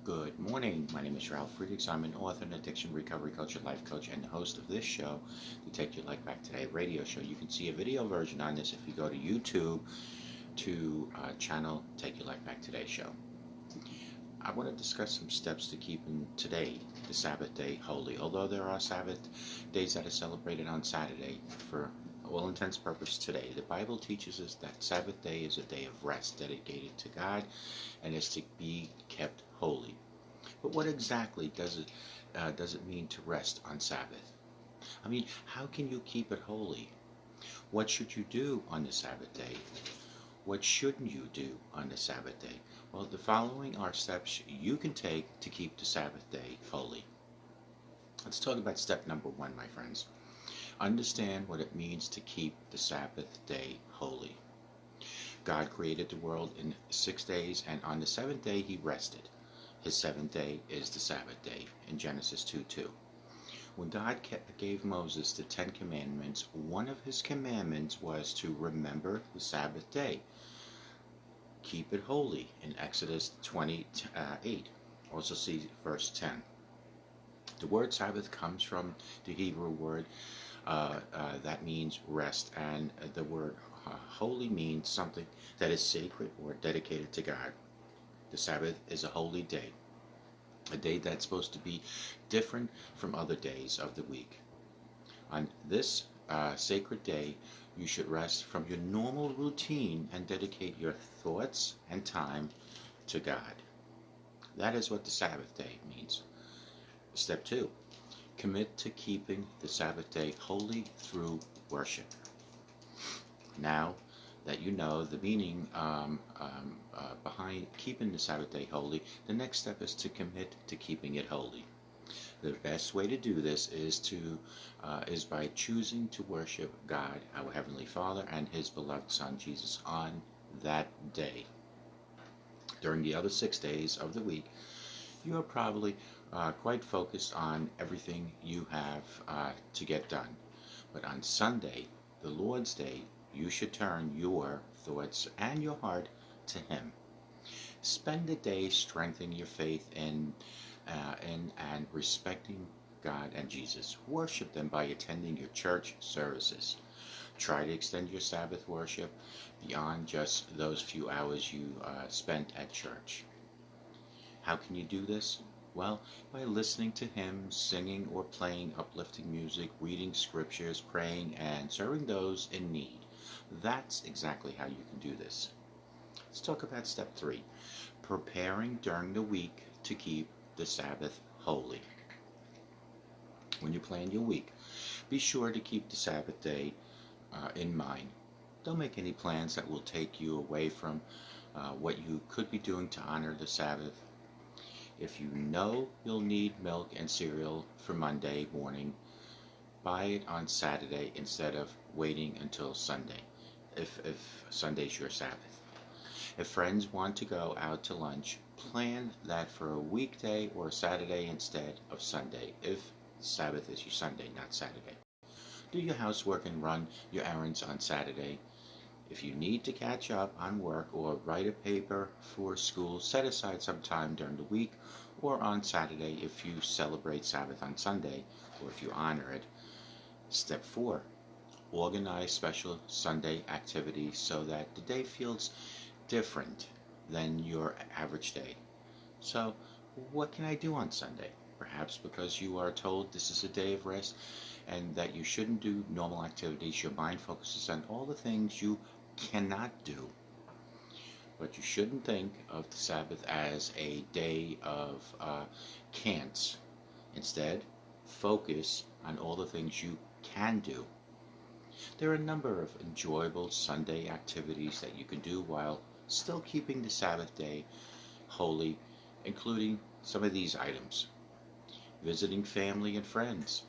Good morning. My name is Ralf Friedrichs. I'm an author and addiction recovery coach and life coach and the host of this show, the Take Your Life Back Today radio show. You can see a video version on this if you go to YouTube to channel Take Your Life Back Today show. I want to discuss some steps to keeping today, the Sabbath day, holy. Although there are Sabbath days that are celebrated on Saturday, for all intents and purposes today, the Bible teaches us that Sabbath day is a day of rest dedicated to God and is to be kept holy. But what exactly does it mean to rest on Sabbath? I mean, how can you keep it holy? What should you do on the Sabbath day? What shouldn't you do on the Sabbath day? Well, the following are steps you can take to keep the Sabbath day holy. Let's talk about step number one, my friends. Understand what it means to keep the Sabbath day holy. God created the world in 6 days, and on the seventh day he rested. His seventh day is the Sabbath day in Genesis 2:2. When God gave Moses the Ten Commandments, one of his commandments was to remember the Sabbath day. Keep it holy in Exodus 28. Also see verse 10. The word Sabbath comes from the Hebrew word that means rest, and the word holy means something that is sacred or dedicated to God. The Sabbath is a holy day, a day that's supposed to be different from other days of the week. On this sacred day, you should rest from your normal routine and dedicate your thoughts and time to God. That is what the Sabbath day means. Step 2. Commit to keeping the Sabbath day holy through worship. Now that you know the meaning behind keeping the Sabbath day holy, the next step is to commit to keeping it holy. The best way to do this is by choosing to worship God, our Heavenly Father, and His beloved Son Jesus on that day. During the other 6 days of the week, you are probably quite focused on everything you have to get done. But on Sunday, the Lord's Day, you should turn your thoughts and your heart to Him. Spend the day strengthening your faith in and respecting God and Jesus. Worship them by attending your church services. Try to extend your Sabbath worship beyond just those few hours you spent at church. How can you do this? Well, by listening to hymns, singing or playing uplifting music, reading scriptures, praying, and serving those in need. That's exactly how you can do this. Let's talk about step 3, preparing during the week to keep the Sabbath holy. When you plan your week, be sure to keep the Sabbath day in mind. Don't make any plans that will take you away from what you could be doing to honor the Sabbath. If you know you'll need milk and cereal for Monday morning, buy it on Saturday instead of waiting until Sunday, if Sunday's your Sabbath. If friends want to go out to lunch, plan that for a weekday or a Saturday instead of Sunday, if Sabbath is your Sunday, not Saturday. Do your housework and run your errands on Saturday. If you need to catch up on work or write a paper for school, set aside some time during the week or on Saturday if you celebrate Sabbath on Sunday or if you honor it. Step 4. Organize special Sunday activities so that the day feels different than your average day. So, what can I do on Sunday? Perhaps because you are told this is a day of rest and that you shouldn't do normal activities, your mind focuses on all the things you cannot do. But you shouldn't think of the Sabbath as a day of can'ts. Instead, focus on all the things you can do. There are a number of enjoyable Sunday activities that you can do while still keeping the Sabbath day holy, including some of these items. Visiting family and friends.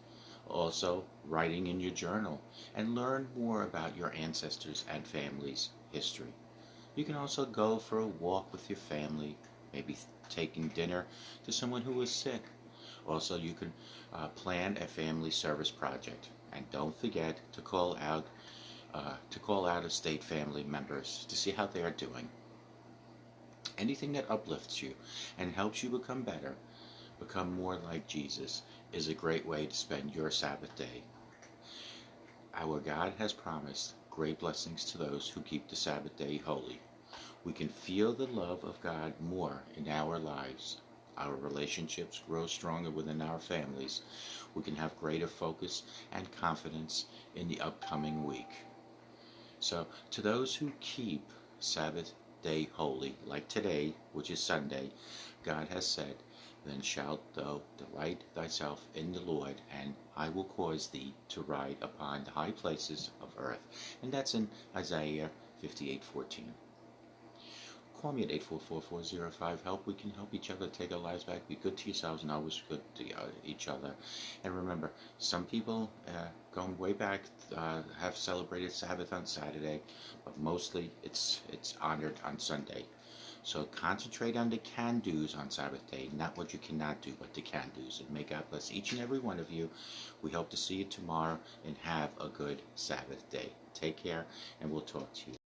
Also, writing in your journal and learn more about your ancestors and family's history. You can also go for a walk with your family, maybe taking dinner to someone who is sick. Also, you can plan a family service project. And don't forget to call out of state family members to see how they are doing. anything that uplifts you and helps you become better, become more like Jesus, is a great way to spend your Sabbath day. Our God has promised great blessings to those who keep the Sabbath day holy. We can feel the love of God more in our lives. Our relationships grow stronger within our families. We can have greater focus and confidence in the upcoming week. So, to those who keep Sabbath day holy, like today, which is Sunday, God has said, "Then shalt thou delight thyself in the Lord, and I will cause thee to ride upon the high places of earth." And that's in Isaiah 58:14. Call me at 844-405-HELP. We can help each other take our lives back. Be good to yourselves and always good to each other. And remember, some people going way back have celebrated Sabbath on Saturday, but mostly it's honored on Sunday. So concentrate on the can-dos on Sabbath day, not what you cannot do, but the can-dos. And may God bless each and every one of you. We hope to see you tomorrow, and have a good Sabbath day. Take care, and we'll talk to you.